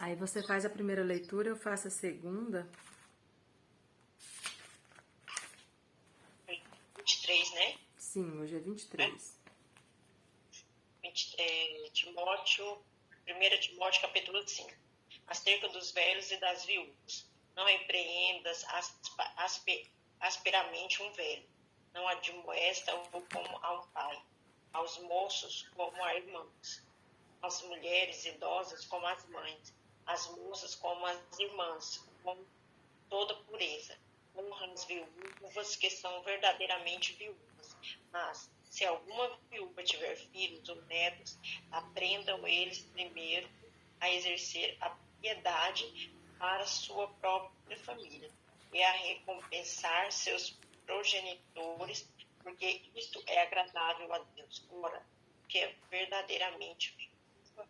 Aí você faz a primeira leitura, eu faço a segunda. 23, né? Sim, hoje é 23. Timóteo, 1 Timóteo capítulo 5. Acerca dos velhos e das viúvas. Não repreendas asperamente um velho. Não admoesta-o como a um pai. Aos moços como a irmãs. Às mulheres idosas como as mães. Às moças como as irmãs, com toda pureza. Honra as viúvas que são verdadeiramente viúvas. Mas, se alguma viúva tiver filhos ou netos, aprendam eles primeiro a exercer a piedade para sua própria família e a recompensar seus progenitores, porque isto é agradável a Deus. Ora, que é verdadeiramente viúva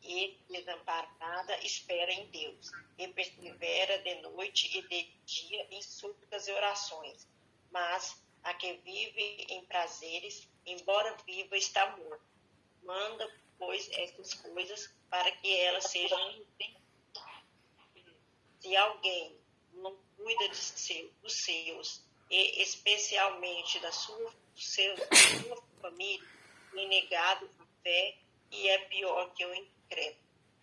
e desamparada espera em Deus, e persevera de noite e de dia em súplicas e orações. Mas a que vive em prazeres, embora viva, está morta. Manda, pois, estas coisas para que elas sejam entendidas. Se alguém não cuida dos seus, e especialmente da sua família, tem negado a fé e é pior que o incrédulo.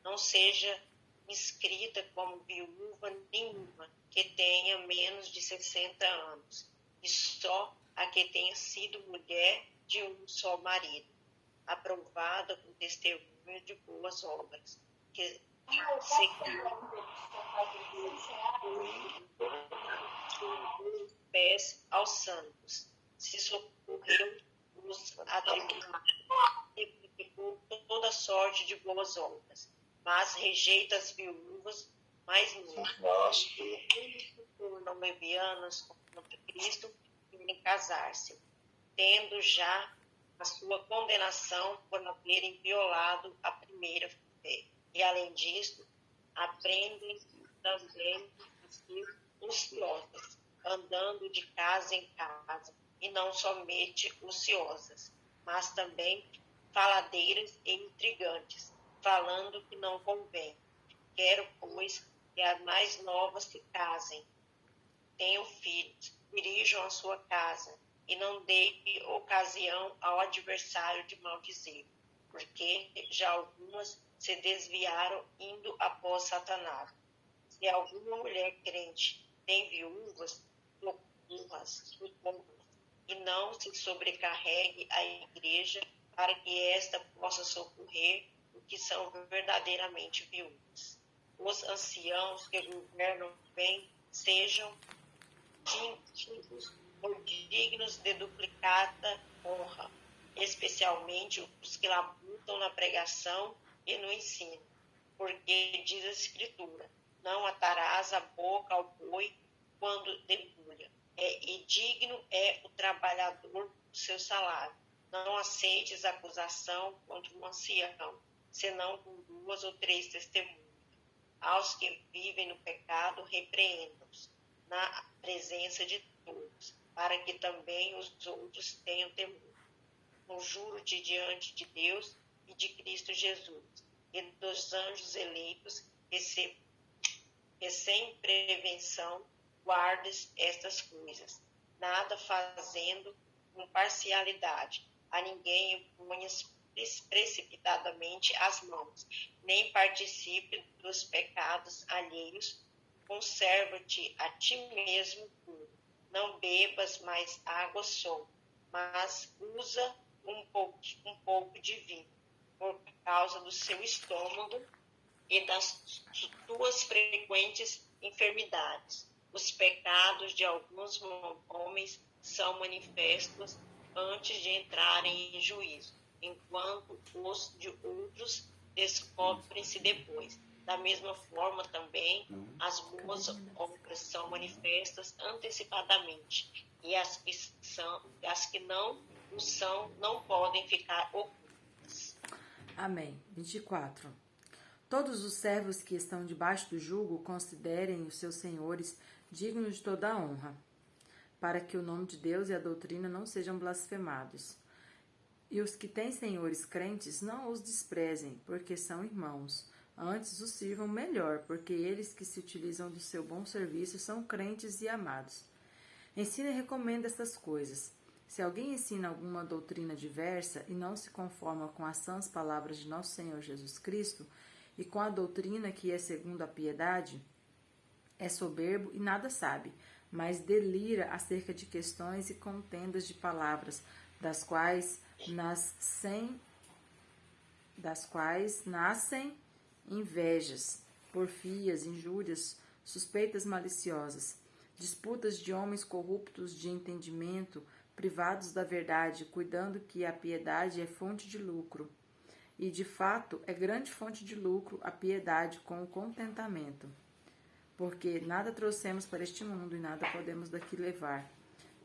Não seja inscrita como viúva nenhuma que tenha menos de 60 anos, e só a que tenha sido mulher de um só marido, aprovada com testemunho de boas obras, que os pés aos santos, se socorreu os atribulados e praticou toda sorte de boas obras, mas rejeita as viúvas mais novas, que tornam levianas contra Cristo em casar-se, tendo já a sua condenação por haverem violado a primeira fé. E, além disso, aprendem também a ser ociosas, andando de casa em casa, e não somente ociosas, mas também faladeiras e intrigantes, falando que não convém. Quero, pois, que as mais novas se casem, tenham filhos, dirijam a sua casa, e não deem ocasião ao adversário de maldizer, porque já algumas se desviaram indo após Satanás. Se alguma mulher crente tem viúvas, socorra-as, e não se sobrecarregue a igreja para que esta possa socorrer os que são verdadeiramente viúvas. Os anciãos que governam bem sejam tintos ou dignos de duplicada honra, especialmente os que labutam na pregação e no ensino, porque diz a Escritura: não atarás a boca ao boi quando debulha, e digno é o trabalhador do seu salário. Não aceites acusação contra um ancião, senão com 2 ou 3 testemunhas. Aos que vivem no pecado, repreenda-os na presença de todos, para que também os outros tenham temor. Conjuro-te diante de Deus e de Cristo Jesus, e dos anjos eleitos, que sem prevenção guardes estas coisas, nada fazendo com parcialidade, a ninguém ponhas precipitadamente as mãos, nem participe dos pecados alheios. Conserva-te a ti mesmo puro. Não bebas mais água só, mas usa um pouco de vinho, por causa do seu estômago e das tuas frequentes enfermidades. Os pecados de alguns homens são manifestos antes de entrarem em juízo, enquanto os de outros descobrem-se depois. Da mesma forma também, as boas obras são manifestas antecipadamente, e as que não o são não podem ficar ocultas. Amém. 24. Todos os servos que estão debaixo do jugo considerem os seus senhores dignos de toda a honra, para que o nome de Deus e a doutrina não sejam blasfemados. E os que têm senhores crentes não os desprezem, porque são irmãos. Antes os sirvam melhor, porque eles que se utilizam do seu bom serviço são crentes e amados. Ensina e recomenda estas coisas. Se alguém ensina alguma doutrina diversa e não se conforma com as sãs palavras de nosso Senhor Jesus Cristo e com a doutrina que é segundo a piedade, é soberbo e nada sabe, mas delira acerca de questões e contendas de palavras, das quais nascem invejas, porfias, injúrias, suspeitas maliciosas, disputas de homens corruptos de entendimento, privados da verdade, cuidando que a piedade é fonte de lucro. E, de fato, é grande fonte de lucro a piedade com o contentamento. Porque nada trouxemos para este mundo e nada podemos daqui levar.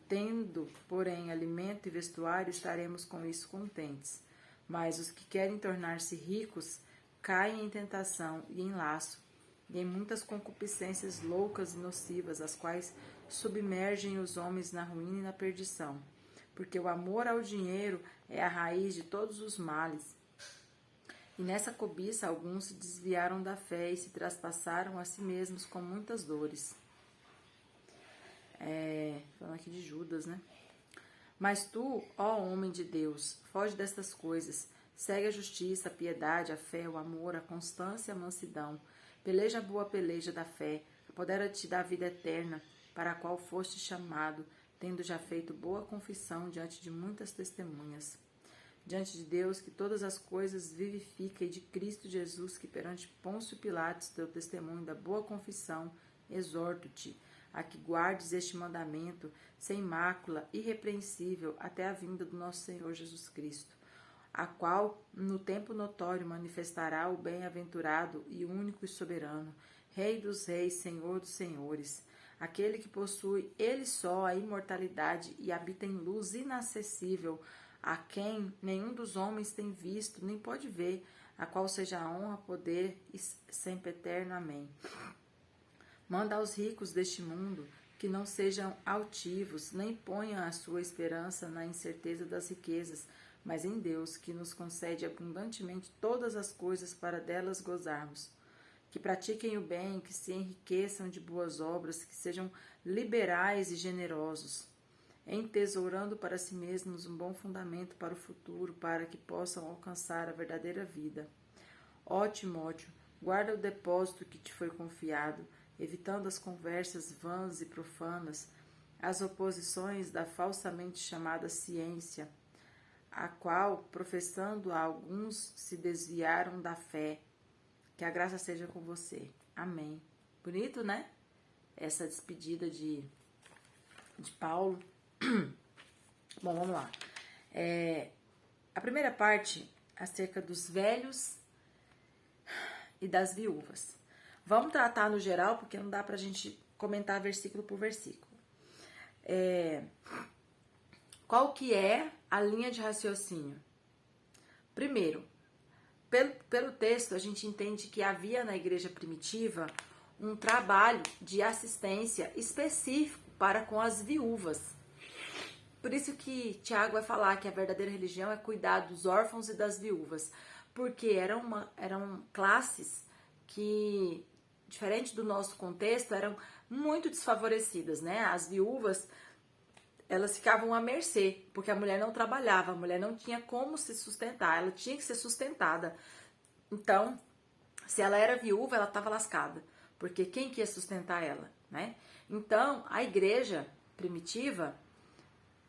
Tendo, porém, alimento e vestuário, estaremos com isso contentes. Mas os que querem tornar-se ricos caem em tentação e em laço, e em muitas concupiscências loucas e nocivas, as quais submergem os homens na ruína e na perdição. Porque o amor ao dinheiro é a raiz de todos os males. E nessa cobiça alguns se desviaram da fé e se traspassaram a si mesmos com muitas dores. Falando aqui de Judas, né? Mas tu, ó homem de Deus, foge destas coisas. Segue a justiça, a piedade, a fé, o amor, a constância e a mansidão. Peleja a boa peleja da fé. Apodera-te da vida eterna, para a qual foste chamado, tendo já feito boa confissão diante de muitas testemunhas. Diante de Deus, que todas as coisas vivifica, e de Cristo Jesus, que perante Pôncio Pilatos deu testemunho da boa confissão, exorto-te a que guardes este mandamento sem mácula, irrepreensível, até a vinda do nosso Senhor Jesus Cristo, a qual no tempo notório manifestará o bem-aventurado e único e soberano, Rei dos reis, Senhor dos senhores, aquele que possui ele só a imortalidade e habita em luz inacessível, a quem nenhum dos homens tem visto, nem pode ver, a qual seja a honra, poder e sempre eterno. Amém. Manda aos ricos deste mundo que não sejam altivos, nem ponham a sua esperança na incerteza das riquezas, mas em Deus, que nos concede abundantemente todas as coisas para delas gozarmos. Que pratiquem o bem, que se enriqueçam de boas obras, que sejam liberais e generosos, entesourando para si mesmos um bom fundamento para o futuro, para que possam alcançar a verdadeira vida. Ó Timóteo, guarda o depósito que te foi confiado, evitando as conversas vãs e profanas, as oposições da falsamente chamada ciência, a qual, professando a alguns, se desviaram da fé. Que a graça seja com você. Amém. Bonito, né? Essa despedida de Paulo. Bom, vamos lá. A primeira parte, acerca dos velhos e das viúvas. Vamos tratar no geral, porque não dá pra gente comentar versículo por versículo. Qual que é a linha de raciocínio? Primeiro, pelo texto, a gente entende que havia na igreja primitiva um trabalho de assistência específico para com as viúvas. Por isso que Tiago vai falar que a verdadeira religião é cuidar dos órfãos e das viúvas, porque eram classes que, diferente do nosso contexto, eram muito desfavorecidas, né? As viúvas, elas ficavam à mercê, porque a mulher não trabalhava, a mulher não tinha como se sustentar, ela tinha que ser sustentada. Então, se ela era viúva, ela estava lascada, porque quem que ia sustentar ela, né? Então, a igreja primitiva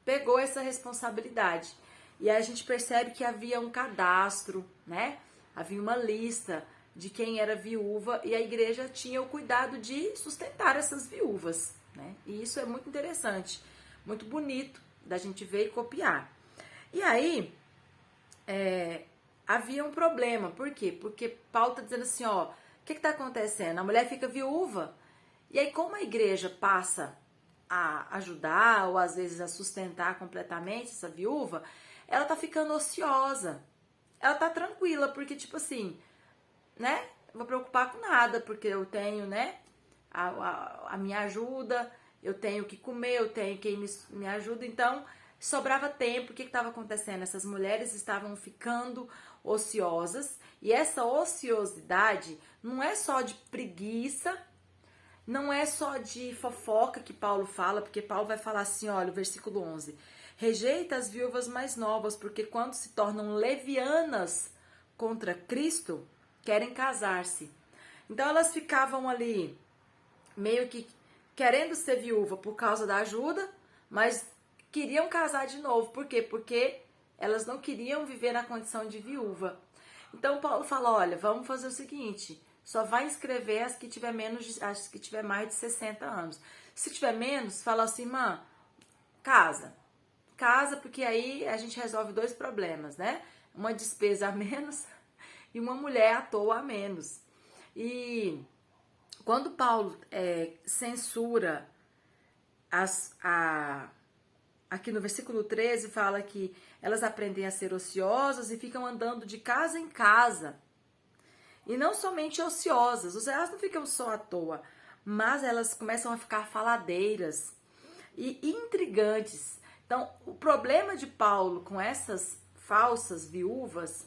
pegou essa responsabilidade. E aí a gente percebe que havia um cadastro, né? Havia uma lista de quem era viúva e a igreja tinha o cuidado de sustentar essas viúvas, né? E isso é muito interessante, muito bonito da gente ver e copiar. E aí, havia um problema. Por quê? Porque Paulo está dizendo assim, ó, o que está acontecendo? A mulher fica viúva, e aí como a igreja passa a ajudar ou às vezes a sustentar completamente essa viúva, ela tá ficando ociosa. Ela tá tranquila, porque tipo assim, né? Não vou preocupar com nada, porque eu tenho, né? A minha ajuda, eu tenho que comer, eu tenho quem me ajuda, então sobrava tempo. O que estava acontecendo? Essas mulheres estavam ficando ociosas, e essa ociosidade não é só de preguiça, não é só de fofoca que Paulo fala, porque Paulo vai falar assim, olha, o versículo 11, rejeita as viúvas mais novas, porque quando se tornam levianas contra Cristo, querem casar-se. Então elas ficavam ali meio que querendo ser viúva por causa da ajuda, mas queriam casar de novo. Por quê? Porque elas não queriam viver na condição de viúva. Então Paulo fala, olha, vamos fazer o seguinte, só vai inscrever as que tiver as que tiver mais de 60 anos. Se tiver menos, fala assim, irmã, casa. Casa, porque aí a gente resolve dois problemas, né? Uma despesa a menos e uma mulher à toa a menos. E quando Paulo censura aqui no versículo 13 fala que elas aprendem a ser ociosas e ficam andando de casa em casa. E não somente ociosas, elas não ficam só à toa, mas elas começam a ficar faladeiras e intrigantes. Então, o problema de Paulo com essas falsas viúvas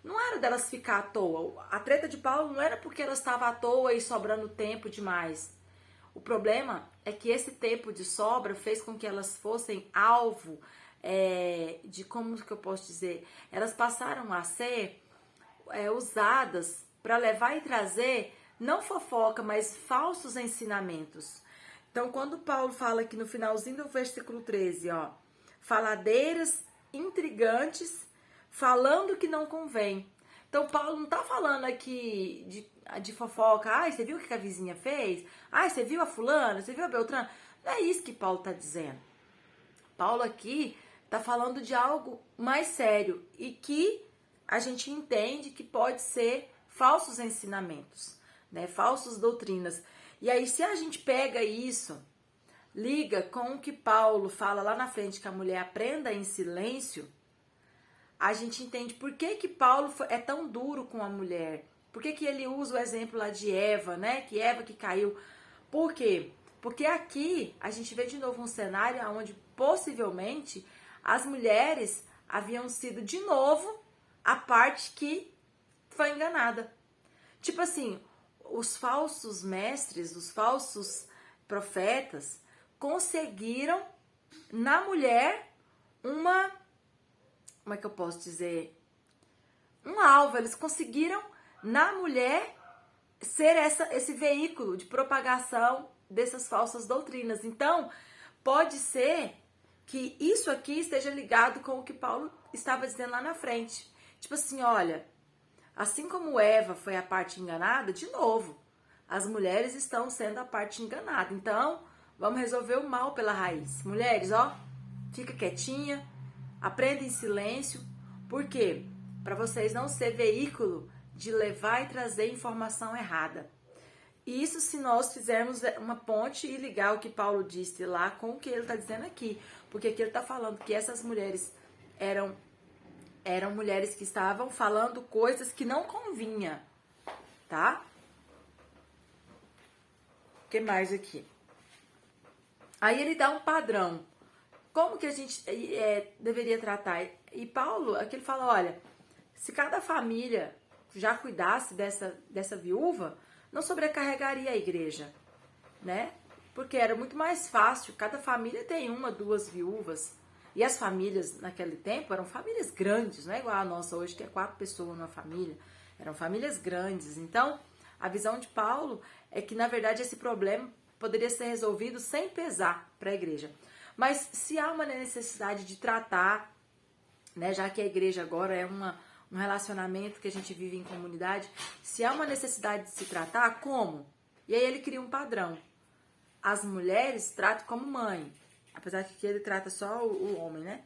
não era delas ficar à toa. A treta de Paulo não era porque elas estavam à toa e sobrando tempo demais. O problema é que esse tempo de sobra fez com que elas fossem alvo de, como que eu posso dizer, elas passaram a ser usadas para levar e trazer, não fofoca, mas falsos ensinamentos. Então, quando Paulo fala aqui no finalzinho do versículo 13, ó, faladeiras, intrigantes, falando que não convém. Então, Paulo não está falando aqui de fofoca. Ai, você viu o que a vizinha fez? Ai, você viu a fulana? Você viu a Beltrana? Não é isso que Paulo está dizendo. Paulo aqui está falando de algo mais sério e que a gente entende que pode ser falsos ensinamentos, né? Falsas doutrinas. E aí, se a gente pega isso, liga com o que Paulo fala lá na frente, que a mulher aprenda em silêncio, a gente entende por que Paulo é tão duro com a mulher. Por que ele usa o exemplo lá de Eva, né? Que Eva que caiu. Por quê? Porque aqui a gente vê de novo um cenário onde possivelmente as mulheres haviam sido de novo a parte que foi enganada. Tipo assim, os falsos mestres, os falsos profetas conseguiram na mulher como é que eu posso dizer? Um alvo. Eles conseguiram na mulher ser esse veículo de propagação dessas falsas doutrinas. Então, pode ser que isso aqui esteja ligado com o que Paulo estava dizendo lá na frente. Tipo assim, olha, assim como Eva foi a parte enganada, de novo, as mulheres estão sendo a parte enganada. Então, vamos resolver o mal pela raiz. Mulheres, ó, fica quietinha, aprenda em silêncio. Por quê? Para vocês não ser veículo de levar e trazer informação errada. E isso se nós fizermos uma ponte e ligar o que Paulo disse lá com o que ele está dizendo aqui. Porque aqui ele está falando que essas mulheres eram mulheres que estavam falando coisas que não convinha, tá? O que mais aqui? Aí ele dá um padrão. Como que a gente deveria tratar? E Paulo, aqui ele fala, olha, se cada família já cuidasse dessa viúva, não sobrecarregaria a igreja, né? Porque era muito mais fácil, cada família tem uma, duas viúvas. E as famílias naquele tempo eram famílias grandes, não é igual a nossa hoje, que é 4 pessoas numa família. Eram famílias grandes. Então, a visão de Paulo é que, na verdade, esse problema poderia ser resolvido sem pesar para a igreja. Mas se há uma necessidade de tratar, né, já que a igreja agora é um relacionamento que a gente vive em comunidade, se há uma necessidade de se tratar, como? E aí ele cria um padrão. As mulheres tratam como mãe, apesar que ele trata só o homem, né?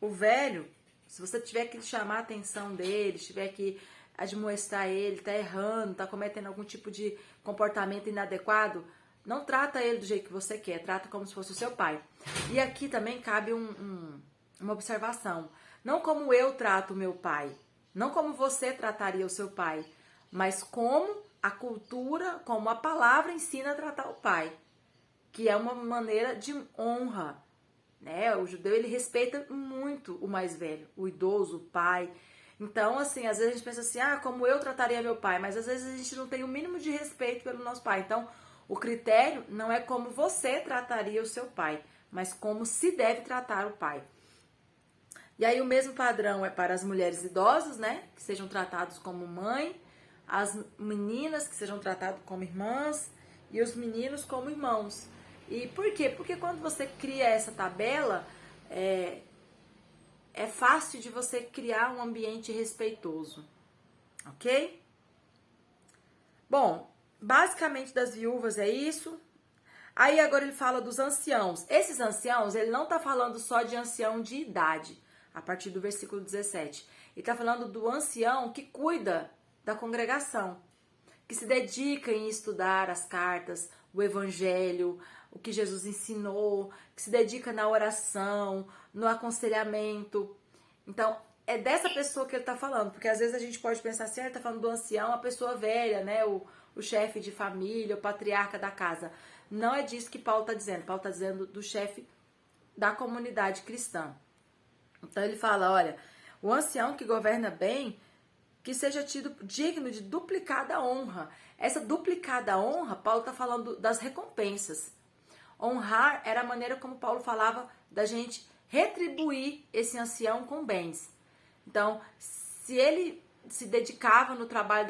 O velho, se você tiver que chamar a atenção dele, tiver que admoestar ele, tá errando, tá cometendo algum tipo de comportamento inadequado, não trata ele do jeito que você quer, trata como se fosse o seu pai. E aqui também cabe uma observação. Não como eu trato o meu pai, não como você trataria o seu pai, mas como a cultura, como a palavra ensina a tratar o pai, que é uma maneira de honra, né? O judeu, ele respeita muito o mais velho, o idoso, o pai. Então, assim, às vezes a gente pensa assim, como eu trataria meu pai, mas às vezes a gente não tem o mínimo de respeito pelo nosso pai. Então, o critério não é como você trataria o seu pai, mas como se deve tratar o pai. E aí o mesmo padrão é para as mulheres idosas, né? Que sejam tratados como mãe, as meninas que sejam tratadas como irmãs e os meninos como irmãos. E por quê? Porque quando você cria essa tabela, é fácil de você criar um ambiente respeitoso, ok? Bom, basicamente das viúvas é isso. Aí agora ele fala dos anciãos. Esses anciãos, ele não está falando só de ancião de idade, a partir do versículo 17. Ele está falando do ancião que cuida da congregação, que se dedica em estudar as cartas, o evangelho, o que Jesus ensinou, que se dedica na oração, no aconselhamento. Então, é dessa pessoa que ele está falando, porque às vezes a gente pode pensar assim, ele está falando do ancião, a pessoa velha, né, o chefe de família, o patriarca da casa. Não é disso que Paulo está dizendo. Paulo está dizendo do chefe da comunidade cristã. Então ele fala, olha, o ancião que governa bem, que seja tido digno de duplicada honra. Essa duplicada honra, Paulo está falando das recompensas. Honrar era a maneira como Paulo falava da gente retribuir esse ancião com bens. Então, se ele se dedicava no trabalho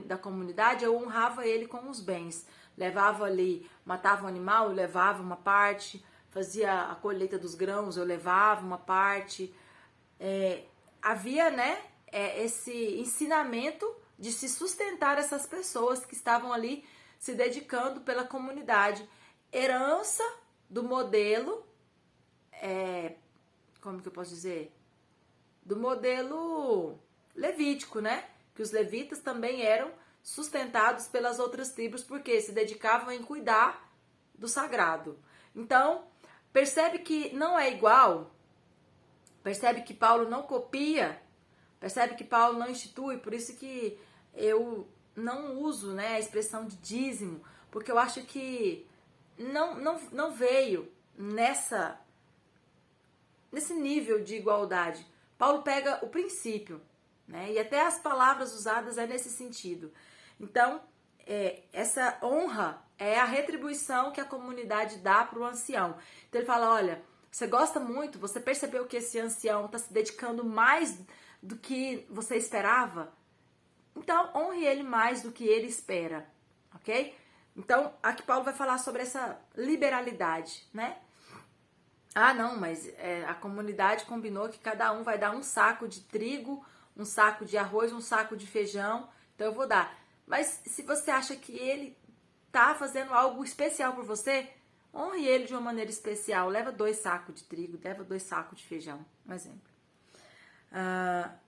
da comunidade, eu honrava ele com os bens. Levava ali, matava um animal, eu levava uma parte, fazia a colheita dos grãos, eu levava uma parte. Havia, né, esse ensinamento de se sustentar essas pessoas que estavam ali se dedicando pela comunidade. Herança do modelo, como que eu posso dizer? Do modelo levítico, né? Que os levitas também eram sustentados pelas outras tribos, porque se dedicavam em cuidar do sagrado. Então, percebe que não é igual, percebe que Paulo não copia, percebe que Paulo não institui, por isso que eu não uso, né, a expressão de dízimo, porque eu acho que não veio nesse nível de igualdade. Paulo pega o princípio, né, e até as palavras usadas é nesse sentido. Então, essa honra é a retribuição que a comunidade dá para o ancião. Então ele fala, olha, você gosta muito, você percebeu que esse ancião está se dedicando mais do que você esperava? Então, honre ele mais do que ele espera, ok? Então, aqui Paulo vai falar sobre essa liberalidade, né? Não, mas a comunidade combinou que cada um vai dar um saco de trigo, um saco de arroz, um saco de feijão, então eu vou dar. Mas se você acha que ele tá fazendo algo especial por você, honre ele de uma maneira especial. Leva 2 sacos de trigo, leva 2 sacos de feijão, um exemplo.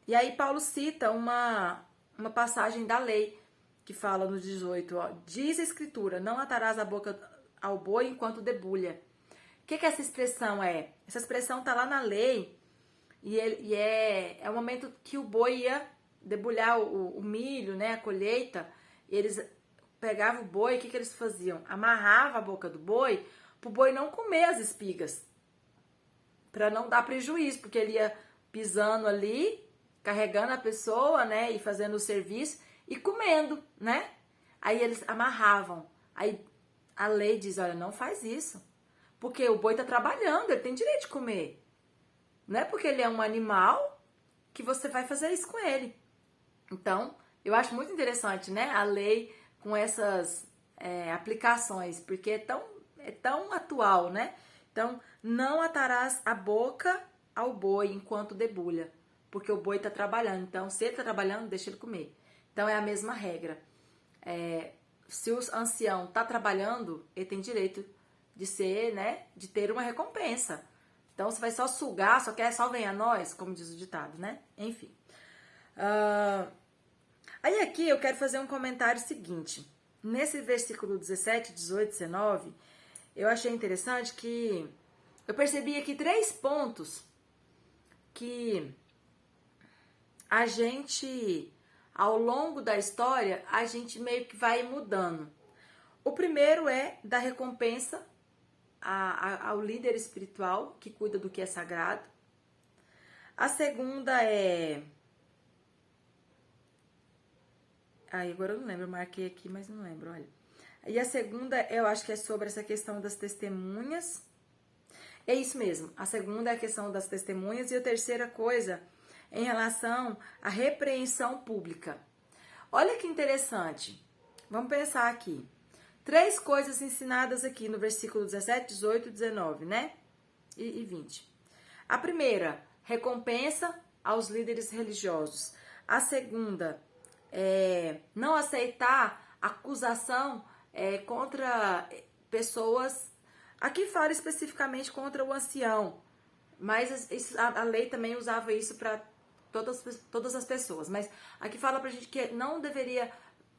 E aí Paulo cita uma passagem da lei que fala no 18, ó, diz a escritura, não atarás a boca ao boi enquanto debulha. O que essa expressão é? Essa expressão tá lá na lei e é o momento que o boi ia debulhar o milho, né, a colheita. Eles pegavam o boi, o que eles faziam? Amarrava a boca do boi pro boi não comer as espigas, para não dar prejuízo, porque ele ia pisando ali, carregando a pessoa, né, e fazendo o serviço e comendo, né? Aí eles amarravam. Aí a lei diz, olha, não faz isso, porque o boi tá trabalhando, ele tem direito de comer. Não é porque ele é um animal que você vai fazer isso com ele. Então, eu acho muito interessante, né, a lei com essas aplicações, porque é tão atual, né? Então, não atarás a boca ao boi enquanto debulha, porque o boi está trabalhando. Então, se ele está trabalhando, deixa ele comer. Então, é a mesma regra. Se o ancião está trabalhando, ele tem direito de ser, né, de ter uma recompensa. Então, você vai só sugar, só quer só venha a nós, como diz o ditado, né? Enfim. Aí aqui eu quero fazer um comentário seguinte. Nesse versículo 17, 18, 19, eu achei interessante que eu percebi aqui 3 pontos que a gente, ao longo da história, a gente meio que vai mudando. O primeiro é da recompensa ao líder espiritual que cuida do que é sagrado. A segunda é... agora eu não lembro, eu marquei aqui, mas não lembro, olha. E a segunda, eu acho que é sobre essa questão das testemunhas. É isso mesmo, a segunda é a questão das testemunhas. E a terceira coisa, em relação à repreensão pública. Olha que interessante. Vamos pensar aqui. 3 coisas ensinadas aqui no versículo 17, 18, 19, né? E 20. A primeira, recompensa aos líderes religiosos. A segunda, não aceitar acusação contra pessoas. Aqui fala especificamente contra o ancião, mas a lei também usava isso para todas as pessoas. Mas aqui fala pra gente que não deveria...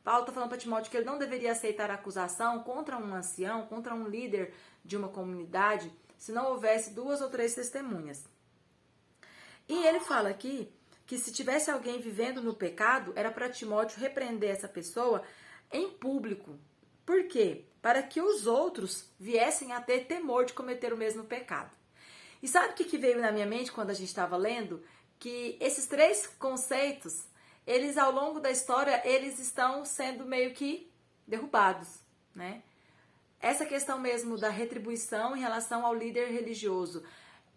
Paulo está falando para Timóteo que ele não deveria aceitar acusação contra um ancião, contra um líder de uma comunidade, se não houvesse 2 ou 3 testemunhas. E ele fala aqui que se tivesse alguém vivendo no pecado, era para Timóteo repreender essa pessoa em público. Por quê? Para que os outros viessem a ter temor de cometer o mesmo pecado. E sabe o que veio na minha mente quando a gente estava lendo? Que esses 3 conceitos, eles ao longo da história, eles estão sendo meio que derrubados, né? Essa questão mesmo da retribuição em relação ao líder religioso.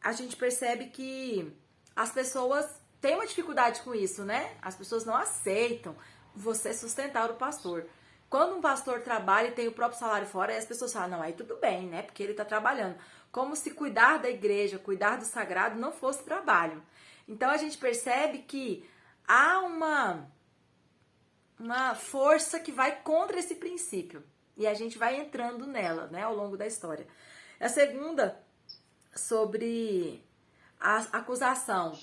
A gente percebe que as pessoas têm uma dificuldade com isso, né? As pessoas não aceitam você sustentar o pastor. Quando um pastor trabalha e tem o próprio salário fora, aí as pessoas falam, não, aí tudo bem, né? Porque ele está trabalhando. Como se cuidar da igreja, cuidar do sagrado não fosse trabalho. Então a gente percebe que há uma força que vai contra esse princípio. E a gente vai entrando nela, né, ao longo da história. A segunda, sobre a acusação.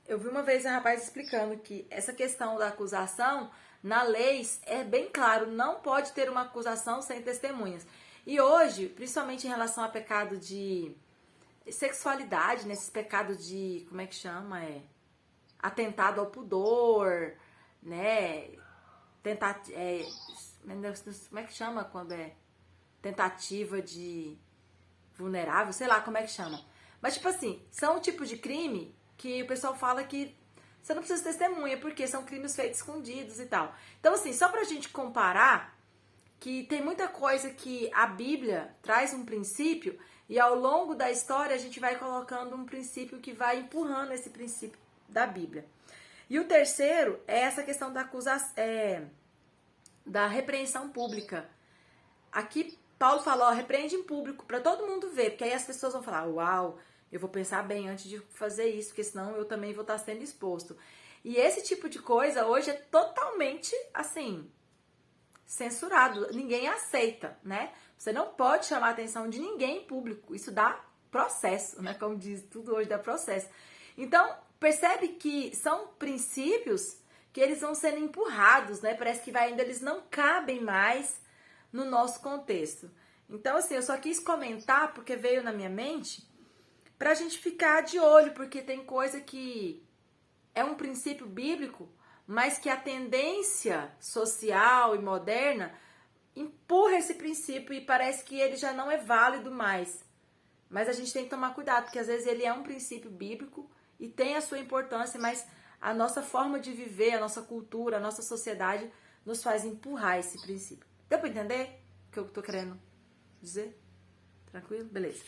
Eu vi uma vez um rapaz explicando que essa questão da acusação, na lei, é bem claro, não pode ter uma acusação sem testemunhas. E hoje, principalmente em relação a pecado de sexualidade, nesses pecados de, como é que chama? Atentado ao pudor, né? Como é que chama quando é tentativa de vulnerável? Sei lá como é que chama. Mas, tipo assim, são um tipo de crime que o pessoal fala que você não precisa de testemunha, porque são crimes feitos escondidos e tal. Então, assim, só pra gente comparar, que tem muita coisa que a Bíblia traz um princípio e ao longo da história a gente vai colocando um princípio que vai empurrando esse princípio da Bíblia. E o terceiro é essa questão da da repreensão pública. Aqui Paulo falou, repreende em público para todo mundo ver, porque aí as pessoas vão falar, uau, eu vou pensar bem antes de fazer isso, porque senão eu também vou estar sendo exposto. E esse tipo de coisa hoje é totalmente, assim, censurado. Ninguém aceita, né? Você não pode chamar a atenção de ninguém em público. Isso dá processo, né? Como diz, tudo hoje dá processo. Então, percebe que são princípios que eles vão sendo empurrados, né? Parece que ainda eles não cabem mais no nosso contexto. Então, assim, eu só quis comentar porque veio na minha mente pra gente ficar de olho, porque tem coisa que é um princípio bíblico, mas que a tendência social e moderna empurra esse princípio e parece que ele já não é válido mais. Mas a gente tem que tomar cuidado, porque às vezes ele é um princípio bíblico e tem a sua importância, mas a nossa forma de viver, a nossa cultura, a nossa sociedade nos faz empurrar esse princípio. Deu pra entender o que eu tô querendo dizer? Tranquilo? Beleza.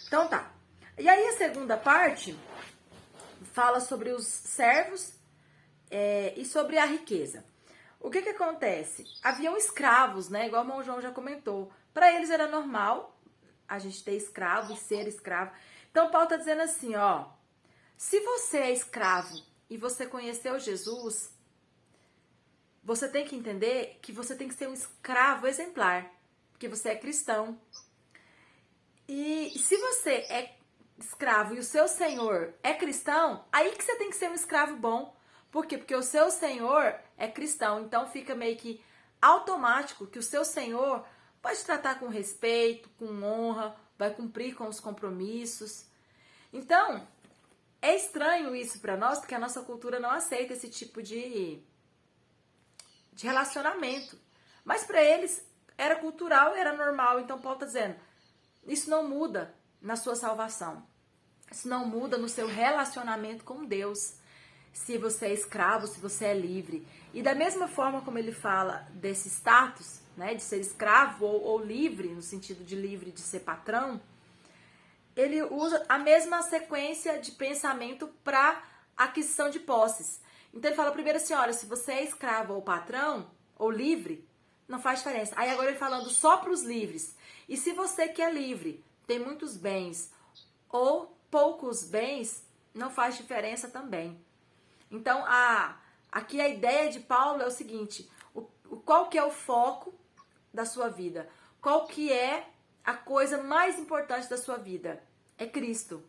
Então tá. E aí a segunda parte fala sobre os servos e sobre a riqueza. O que acontece? Haviam escravos, né? Igual o irmão João já comentou. Para eles era normal a gente ter escravo e ser escravo. Então Paulo tá dizendo assim, ó. Se você é escravo e você conheceu Jesus, você tem que entender que você tem que ser um escravo exemplar, porque você é cristão. E se você é escravo e o seu senhor é cristão, aí que você tem que ser um escravo bom. Por quê? Porque o seu senhor é cristão, então fica meio que automático que o seu senhor pode tratar com respeito, com honra, vai cumprir com os compromissos. Então, é estranho isso para nós, porque a nossa cultura não aceita esse tipo de relacionamento. Mas para eles, era cultural, era normal. Então Paulo está dizendo, isso não muda na sua salvação. Isso não muda no seu relacionamento com Deus. Se você é escravo, se você é livre. E da mesma forma como ele fala desse status, né, de ser escravo ou livre, no sentido de livre de ser patrão, ele usa a mesma sequência de pensamento para aquisição de posses. Então ele fala primeiro assim, olha, se você é escravo ou patrão, ou livre, não faz diferença. Aí agora ele falando só para os livres. E se você que é livre, tem muitos bens ou poucos bens, não faz diferença também. Então, aqui a ideia de Paulo é o seguinte, qual que é o foco da sua vida? Qual que é a coisa mais importante da sua vida? É Cristo.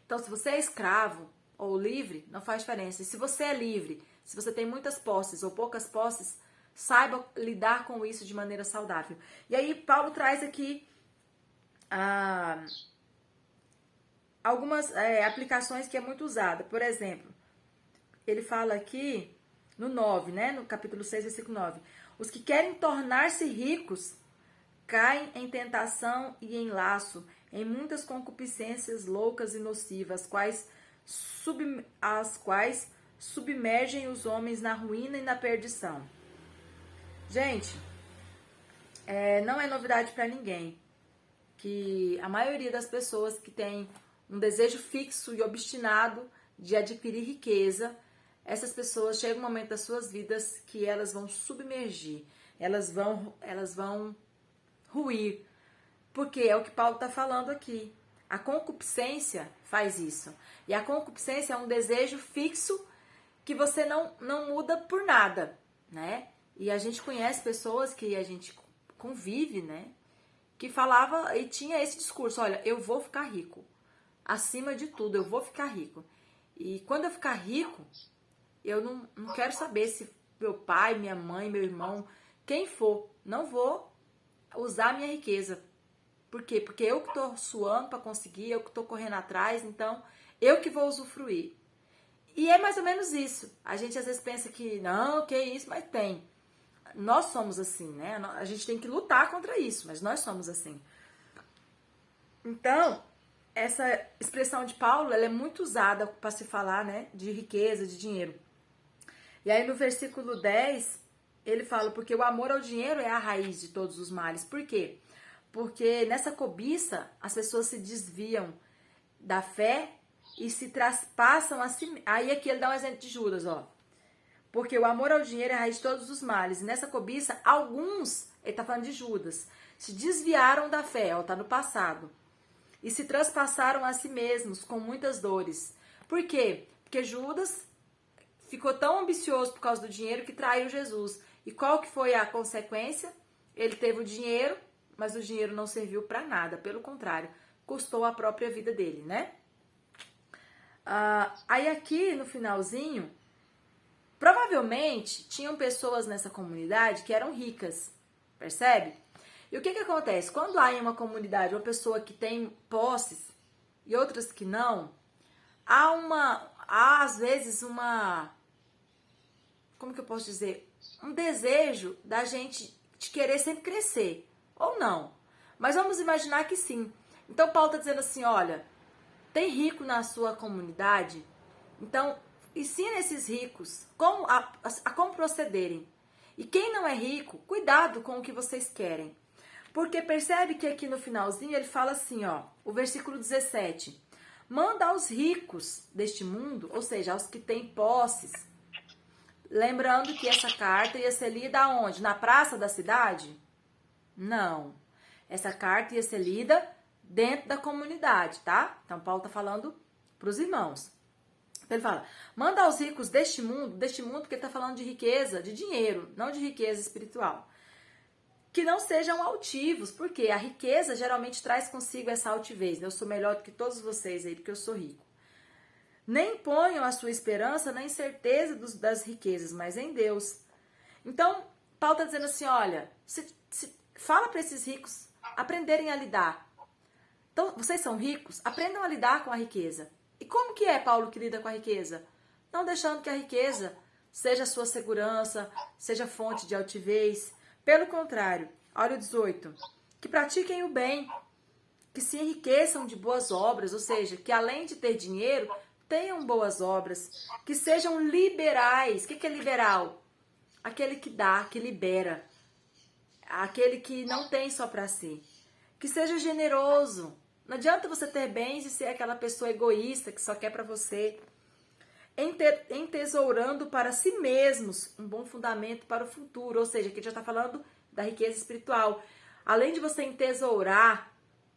Então, se você é escravo ou livre, não faz diferença. E se você é livre, se você tem muitas posses ou poucas posses, saiba lidar com isso de maneira saudável. E aí, Paulo traz aqui algumas aplicações que é muito usada. Por exemplo, ele fala aqui no 9, né? No capítulo 6, versículo 9. Os que querem tornar-se ricos caem em tentação e em laço, em muitas concupiscências loucas e nocivas, as quais submergem os homens na ruína e na perdição. Gente, não é novidade para ninguém que a maioria das pessoas que tem um desejo fixo e obstinado de adquirir riqueza, essas pessoas chegam um momento das suas vidas que elas vão submergir, elas vão ruir, porque é o que Paulo está falando aqui. A concupiscência faz isso, e a concupiscência é um desejo fixo que você não muda por nada, né? E a gente conhece pessoas que a gente convive, né? Que falava e tinha esse discurso, olha, eu vou ficar rico, acima de tudo, eu vou ficar rico. E quando eu ficar rico, eu não quero saber se meu pai, minha mãe, meu irmão, quem for, não vou usar a minha riqueza. Por quê? Porque eu que estou suando para conseguir, eu que estou correndo atrás, então eu que vou usufruir. E é mais ou menos isso. A gente às vezes pensa que não, que isso, mas tem. Nós somos assim, né? A gente tem que lutar contra isso, mas nós somos assim. Então, essa expressão de Paulo, ela é muito usada para se falar, né, de riqueza, de dinheiro. E aí no versículo 10, ele fala, porque o amor ao dinheiro é a raiz de todos os males. Por quê? Porque nessa cobiça, as pessoas se desviam da fé e se traspassam a si. Aí aqui ele dá um exemplo de Judas, ó. Porque o amor ao dinheiro é a raiz de todos os males. E nessa cobiça, alguns, ele tá falando de Judas, se desviaram da fé, ó, tá no passado. E se transpassaram a si mesmos com muitas dores. Por quê? Porque Judas ficou tão ambicioso por causa do dinheiro que traiu Jesus. E qual que foi a consequência? Ele teve o dinheiro, mas o dinheiro não serviu para nada. Pelo contrário, custou a própria vida dele, né? Aí aqui no finalzinho, provavelmente tinham pessoas nessa comunidade que eram ricas, percebe? E o que acontece? Quando há em uma comunidade uma pessoa que tem posses e outras que não, há às vezes como que eu posso dizer? Um desejo da gente de querer sempre crescer, ou não. Mas vamos imaginar que sim. Então Paulo está dizendo assim, olha, tem rico na sua comunidade, então ensina esses ricos como procederem. E quem não é rico, cuidado com o que vocês querem. Porque percebe que aqui no finalzinho ele fala assim, ó, o versículo 17. Manda aos ricos deste mundo, ou seja, aos que têm posses. Lembrando que essa carta ia ser lida aonde? Na praça da cidade? Não. Essa carta ia ser lida dentro da comunidade, tá? Então Paulo tá falando para os irmãos. Ele fala, manda aos ricos deste mundo porque ele tá falando de riqueza, de dinheiro, não de riqueza espiritual. Que não sejam altivos, porque a riqueza geralmente traz consigo essa altivez. Eu sou melhor do que todos vocês aí, porque eu sou rico. Nem ponham a sua esperança na incerteza das riquezas, mas em Deus. Então, Paulo está dizendo assim, olha, fala para esses ricos aprenderem a lidar. Então, vocês são ricos, aprendam a lidar com a riqueza. E como que é Paulo que lida com a riqueza? Não deixando que a riqueza seja sua segurança, seja fonte de altivez. Pelo contrário, Olha o 18. Que pratiquem o bem, que se enriqueçam de boas obras, ou seja, que além de ter dinheiro, tenham boas obras, que sejam liberais. O que é liberal? Aquele que dá, que libera, aquele que não tem só para si. Que seja generoso. Não adianta você ter bens e ser aquela pessoa egoísta que só quer para você. Entesourando para si mesmos um bom fundamento para o futuro. Ou seja, aqui já está falando da riqueza espiritual. Além de você entesourar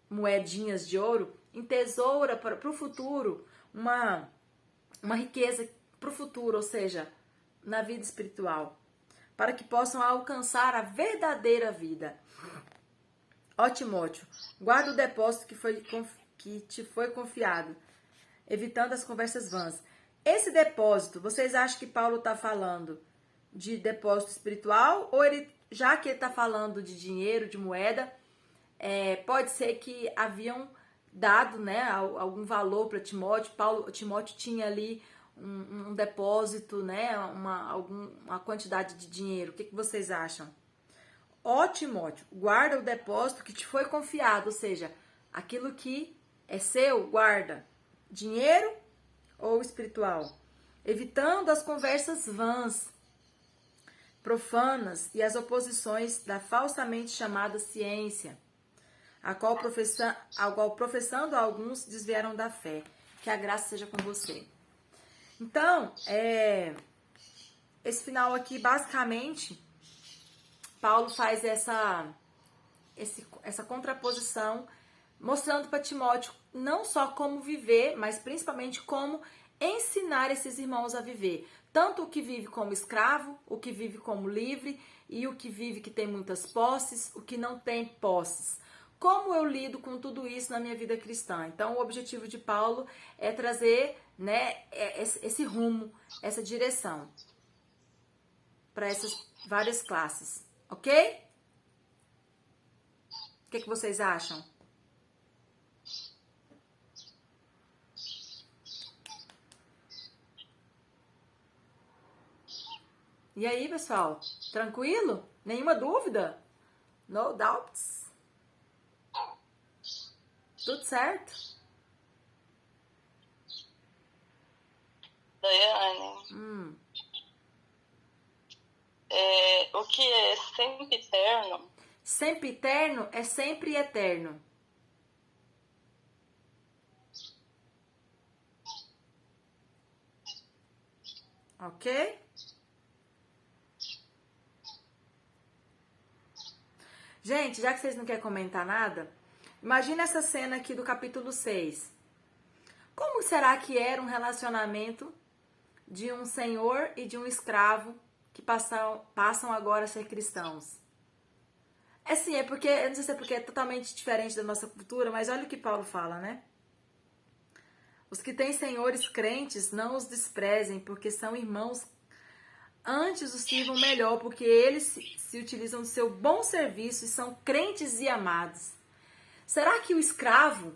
moedinhas de ouro, entesoura para o futuro uma riqueza para o futuro, ou seja, na vida espiritual, para que possam alcançar a verdadeira vida. Ó Timóteo, guarda o depósito que te foi confiado, evitando as conversas vãs. Esse depósito, vocês acham que Paulo está falando de depósito espiritual? Ou ele, já que ele está falando de dinheiro, de moeda, pode ser que haviam dado, né, algum valor para Timóteo. Timóteo tinha ali um depósito, né, uma quantidade de dinheiro. O que vocês acham? Ó Timóteo, guarda o depósito que te foi confiado, ou seja, aquilo que é seu, guarda. Dinheiro ou espiritual? Evitando as conversas vãs, profanas e as oposições da falsamente chamada ciência, ao qual professando alguns desviaram da fé. Que a graça seja com você. Então, esse final aqui, basicamente, Paulo faz essa contraposição, mostrando para Timóteo não só como viver, mas principalmente como ensinar esses irmãos a viver. Tanto o que vive como escravo, o que vive como livre, e o que vive que tem muitas posses, o que não tem posses. Como eu lido com tudo isso na minha vida cristã? Então, o objetivo de Paulo é trazer, né, esse rumo, essa direção para essas várias classes. Ok? O que vocês acham? E aí, pessoal? Tranquilo? Nenhuma dúvida? No doubts? Tudo certo? Daiane, o que é sempre eterno? Sempre eterno é sempre eterno. Ok? Gente, já que vocês não querem comentar nada, imagina essa cena aqui do capítulo 6. Como será que era um relacionamento de um senhor e de um escravo que passam agora a ser cristãos? Assim, eu não sei se é porque é totalmente diferente da nossa cultura, mas olha o que Paulo fala, né? Os que têm senhores crentes não os desprezem, porque são irmãos. Antes os sirvam melhor, porque eles se utilizam do seu bom serviço e são crentes e amados. Será que o escravo,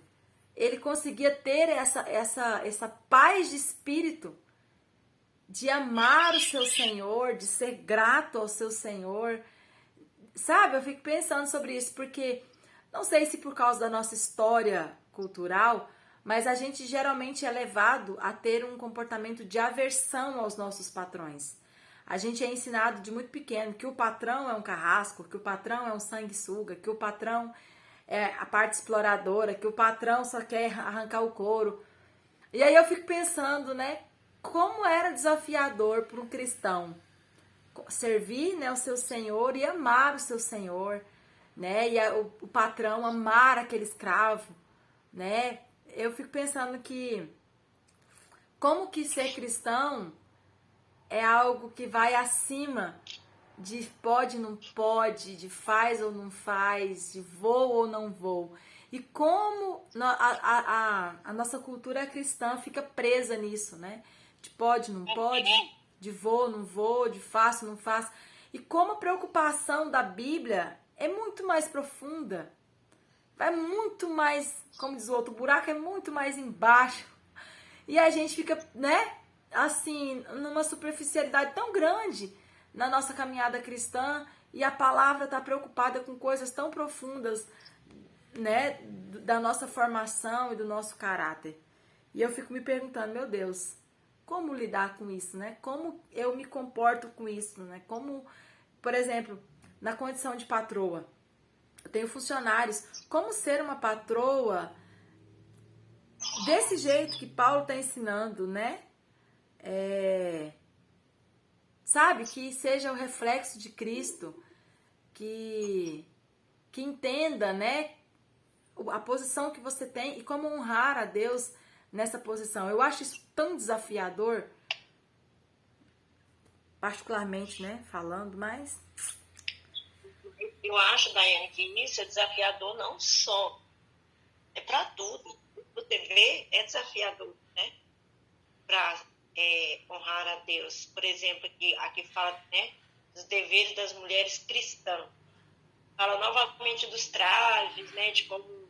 ele conseguia ter essa paz de espírito, de amar o seu senhor, de ser grato ao seu senhor? Sabe, eu fico pensando sobre isso, porque não sei se por causa da nossa história cultural, mas a gente geralmente é levado a ter um comportamento de aversão aos nossos patrões. A gente é ensinado de muito pequeno que o patrão é um carrasco, que o patrão é um sanguessuga, que o patrão é a parte exploradora, que o patrão só quer arrancar o couro. E aí eu fico pensando, né, como era desafiador para um cristão servir, né, o seu senhor e amar o seu senhor, né, e o patrão amar aquele escravo, né. Eu fico pensando que como que ser cristão é algo que vai acima de pode, não pode, de faz ou não faz, de vou ou não vou. E como a nossa cultura cristã fica presa nisso, né? De pode, não pode, de vou, não vou, de faço, não faço. E como a preocupação da Bíblia é muito mais profunda, vai muito mais, como diz o outro, o buraco é muito mais embaixo. E a gente fica, né? Assim, numa superficialidade tão grande na nossa caminhada cristã e a palavra está preocupada com coisas tão profundas, né, da nossa formação e do nosso caráter. E eu fico me perguntando, meu Deus, como lidar com isso, né? Como eu me comporto com isso, né? Como, por exemplo, na condição de patroa, eu tenho funcionários, como ser uma patroa desse jeito que Paulo está ensinando, né? Sabe, que seja o reflexo de Cristo, que entenda, né, a posição que você tem e como honrar a Deus nessa posição. Eu acho isso tão desafiador, particularmente, né, falando, mas... Eu acho, Daiane, que isso é desafiador não só, é para tudo. Você vê, é desafiador, né, para honrar a Deus. Por exemplo, aqui fala, né, dos deveres das mulheres cristãs. Fala novamente dos trajes, né, de como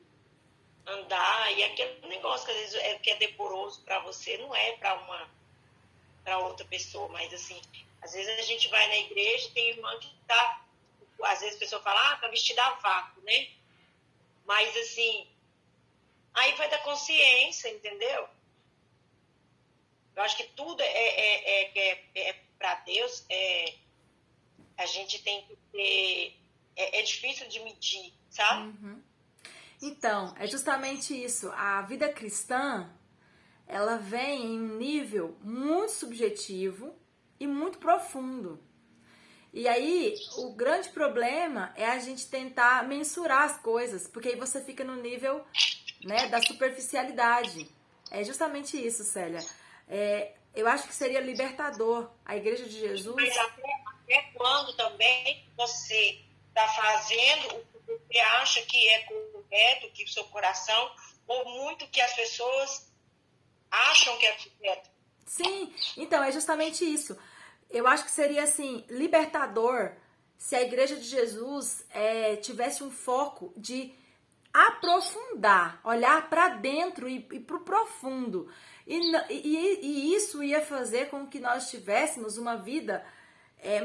andar, e aquele negócio que às vezes que é decoroso para você, não é para outra pessoa, mas assim, às vezes a gente vai na igreja e tem irmã que tá, às vezes a pessoa fala, tá vestida a vácuo, né? Mas assim, aí vai da consciência, entendeu? Eu acho que tudo é para Deus, a gente tem que ter, é difícil de medir, sabe? Uhum. Então, é justamente isso. A vida cristã, ela vem em um nível muito subjetivo e muito profundo. E aí, o grande problema é a gente tentar mensurar as coisas, porque aí você fica no nível, né, da superficialidade. É justamente isso, Célia. Eu acho que seria libertador a Igreja de Jesus... Mas até quando também você está fazendo o que você acha que é correto, que o seu coração, ou muito que as pessoas acham que é correto. Sim, então é justamente isso. Eu acho que seria assim, libertador se a Igreja de Jesus tivesse um foco de aprofundar, olhar para dentro e para o profundo. E isso ia fazer com que nós tivéssemos uma vida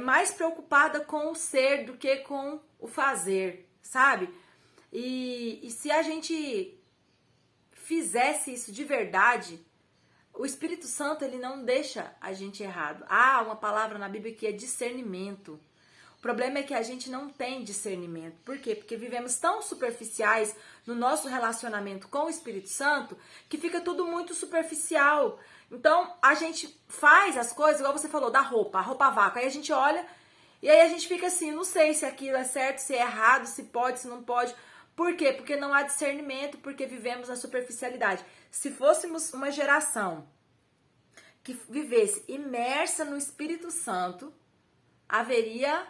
mais preocupada com o ser do que com o fazer, sabe? E se a gente fizesse isso de verdade, o Espírito Santo, ele não deixa a gente errado. Há uma palavra na Bíblia que é discernimento. O problema é que a gente não tem discernimento. Por quê? Porque vivemos tão superficiais no nosso relacionamento com o Espírito Santo que fica tudo muito superficial. Então, a gente faz as coisas, igual você falou, da roupa, a roupa vácuo. Aí a gente olha e aí a gente fica assim, não sei se aquilo é certo, se é errado, se pode, se não pode. Por quê? Porque não há discernimento, porque vivemos na superficialidade. Se fôssemos uma geração que vivesse imersa no Espírito Santo, haveria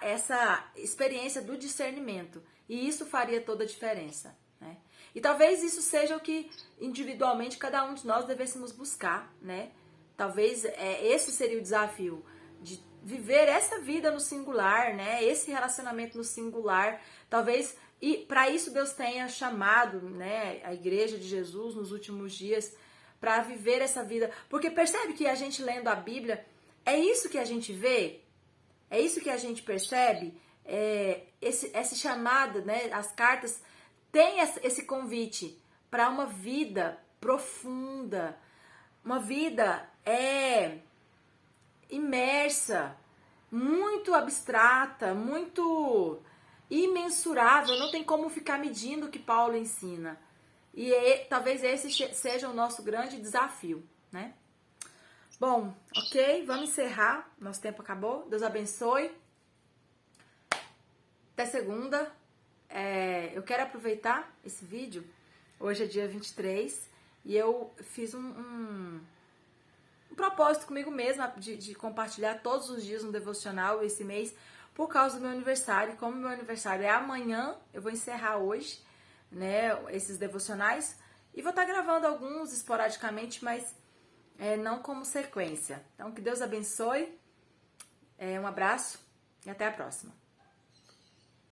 essa experiência do discernimento. E isso faria toda a diferença, né? E talvez isso seja o que individualmente cada um de nós devêssemos buscar, né? Talvez esse seria o desafio, de viver essa vida no singular, né? Esse relacionamento no singular. Talvez, e para isso Deus tenha chamado, né, a Igreja de Jesus nos últimos dias para viver essa vida. Porque percebe que a gente lendo a Bíblia, é isso que a gente vê? É isso que a gente percebe? Essa chamada, né? As cartas têm esse convite para uma vida profunda, uma vida imersa, muito abstrata, muito imensurável, não tem como ficar medindo o que Paulo ensina. E talvez esse seja o nosso grande desafio, né? Bom, ok, vamos encerrar. Nosso tempo acabou. Deus abençoe. Até segunda. Eu quero aproveitar esse vídeo. Hoje é dia 23 e eu fiz um propósito comigo mesma de compartilhar todos os dias um devocional esse mês por causa do meu aniversário. Como meu aniversário é amanhã, eu vou encerrar hoje, né, esses devocionais e vou estar gravando alguns esporadicamente, mas não como sequência. Então, que Deus abençoe, um abraço e até a próxima.